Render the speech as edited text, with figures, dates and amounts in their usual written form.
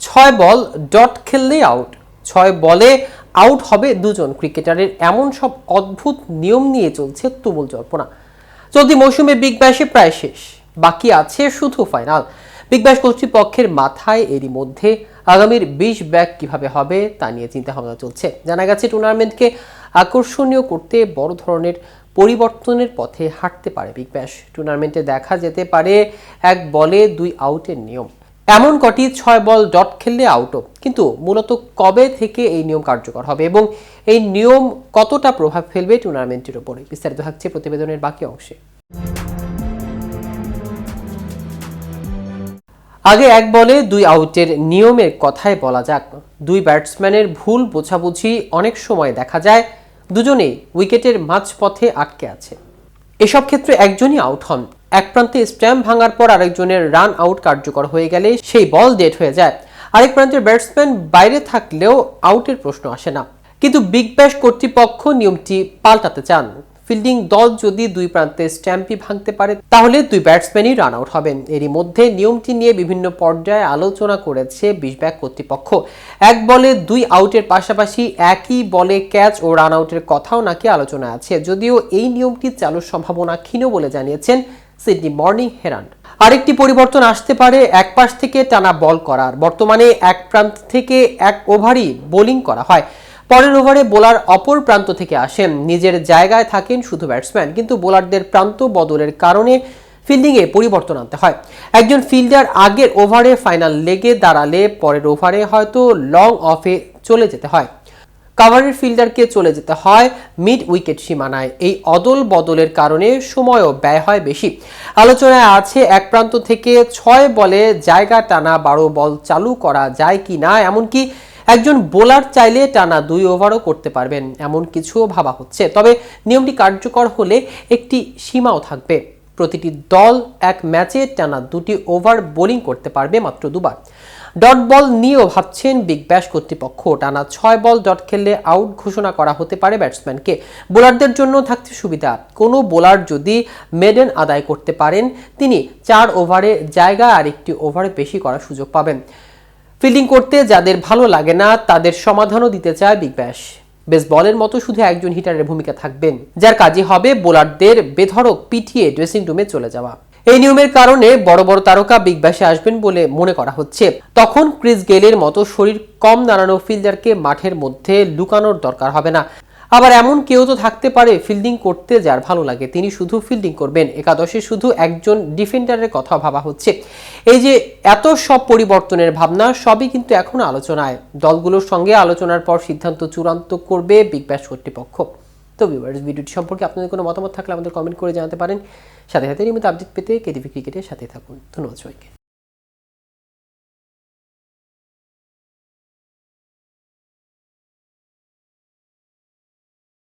6 ball dot খেললে out. 6 বলে out হবে দুজন ক্রিকেটারের এমন সব অদ্ভুত নিয়ম নিয়ে চলছে তুমুল জল্পনা। চলতি মৌসুমে বিগ ব্যাশে প্রায় শেষ, বাকি আছে শুধু ফাইনাল। বিগ ব্যাশ কর্তৃপক্ষের মাথায় এরই মধ্যে আগামীর 20 ব্যাক কিভাবে হবে তা নিয়ে চিন্তা ভাবনা চলছে। জানা গেছে টুর্নামেন্টকে আকর্ষণীয় করতে বড় ধরনের পরিবর্তনের পথে হাঁটতে পারে বিগ ব্যাশ। টুর্নামেন্টে দেখা যেতে পারে 1 বলে 2 আউটের নিয়ম, এমন কটি 6 বল ডট খেললে আউটও। কিন্তু মূলত কবে থেকে এই নিয়ম কার্যকর হবে এবং এই নিয়ম কতটা প্রভাব ফেলবে টুর্নামেন্টের উপরে, বিস্তারিত থাকছে প্রতিবেদনের বাকি অংশে। আগে 1 বলে 2 আউটের নিয়মের কথাই বলা যাক। 2 ব্যাটসম্যানের ভুল বোঝাবুঝি অনেক সময় দেখা যায় দুজনেই উইকেটের মাঝপথে আটকে আছে। এসব ক্ষেত্রে একজনই আউট হন। এক প্রান্তে স্ট্যাম্প ভাঙার পর আরেকজনের রান আউট কার্যকর হয়ে গেলে সেই বল ডেড হয়ে যায়। আরেক প্রান্তের ব্যাটসম্যান বাইরে থাকলেও আউটের প্রশ্ন আসে না। কিন্তু বিগ ব্যাশ কর্তৃপক্ষ নিয়মটি পাল্টাতে চান। ফিল্ডিং দল যদি 2 প্রান্তে স্ট্যাম্পই ভাঙতে পারে তাহলে 2 ব্যাটসম্যানই রান আউট হবেন। এরই মধ্যে নিয়মটি নিয়ে বিভিন্ন পর্যায়ে আলোচনা করেছে 20 ব্যাক কর্তৃপক্ষ। 1 বলে 2 আউটের পাশাপাশি একই বলে ক্যাচ ও রান আউটের কথাও নাকি আলোচনা আছে, যদিও এই নিয়মটি চালুর সম্ভাবনা ক্ষীণ বলে জানিয়েছেন সিডনি মর্নিং হেরাল্ড। আরেকটি পরিবর্তন আসতে পারে এক পাশ থেকে টানা বল করার। বর্তমানে এক প্রান্ত থেকে 1 ওভারই বোলিং করা হয়, পরের ওভারে বোলার অপর প্রান্ত থেকে আসেন, নিজের জায়গায় থাকেন শুধু ব্যাটসম্যান। কিন্তু বোলারদের প্রান্ত বদলের কারণে ফিল্ডিংয়ে পরিবর্তন আনতে হয়। একজন ফিল্ডার আগের ওভারে ফাইনাল লেগে দাঁড়ালে পরের ওভারে হয়তো লং অফে চলে যেতে হয়, কাভারের ফিল্ডারকে চলে যেতে হয় মিড উইকেট সীমানায়। এই অদল বদলের কারণে সময়ও ব্যয় হয় বেশি। আলোচনায় আছে এক প্রান্ত থেকে 6 বলে জায়গা টানা 12 বল চালু করা যায় কি না, এমনকি একজন বোলার চাইলে টানা 2 ওভারও করতে পারবেন, এমন কিছুও ভাবা হচ্ছে। তবে নিয়মটি কার্যকর হলে একটি সীমাও থাকবে। প্রতিটি দল এক ম্যাচে টানা 2টি ওভার বোলিং করতে পারবে মাত্র 2 বার। ডট বল নিয়েও ভাবছেন বিগ ব্যাশ কর্তৃপক্ষ। টানা 6 বল ডট খেললে আউট ঘোষণা করা হতে পারে ব্যাটসম্যানকে। বোলারদের জন্য থাকছে সুবিধা। কোনো বোলার যদি মেডেন আদায় করতে পারেন তিনি 4 ওভারে জায়গায় আরেকটি ওভার বেশি করার সুযোগ পাবেন। ফিল্ডিং করতে যাদের ভালো লাগে না তাদের সমাধানও দিতে চায় বিগ ব্যাশ। বেসবলের মতো শুধু একজন হিটারের ভূমিকা থাকবেন, যার কাজই হবে বোলারদের বেধড়ক পিটিয়ে ড্রেসিং রুমে চলে যাওয়া। এই নিয়মের কারণে বড় বড় তারকা বিগ ব্যাশে আসবেন বলে মনে করা হচ্ছে। তখন ক্রিস গেইলের মতো শরীর কম দাঁড়ানো ফিল্ডারকে মাঠের মধ্যে লুকানোর দরকার হবে না। আবার এমন কেউ তো থাকতে পারে ফিল্ডিং করতে যার ভালো লাগে, তিনি শুধু ফিল্ডিং করবেন। একাদশে শুধু একজন ডিফেন্ডারের কথা ভাবা হচ্ছে। এই যে এত সব পরিবর্তনের ভাবনা, সবই কিন্তু এখনো আলোচনায়। দলগুলোর সঙ্গে আলোচনার পর সিদ্ধান্ত চূড়ান্ত করবে বিগ ব্যাশ কর্তৃপক্ষ। তো ভিউয়ার্স, ভিডিওটি সম্পর্কে আপনাদের কোনো মতামত থাকলে আমাদের কমেন্ট করে জানাতে পারেন। সাথে সাথে নিয়মিত আপডেট পেতে কেটিভি ক্রিকেটের সাথে থাকুন। ধন্যবাদ সবাইকে।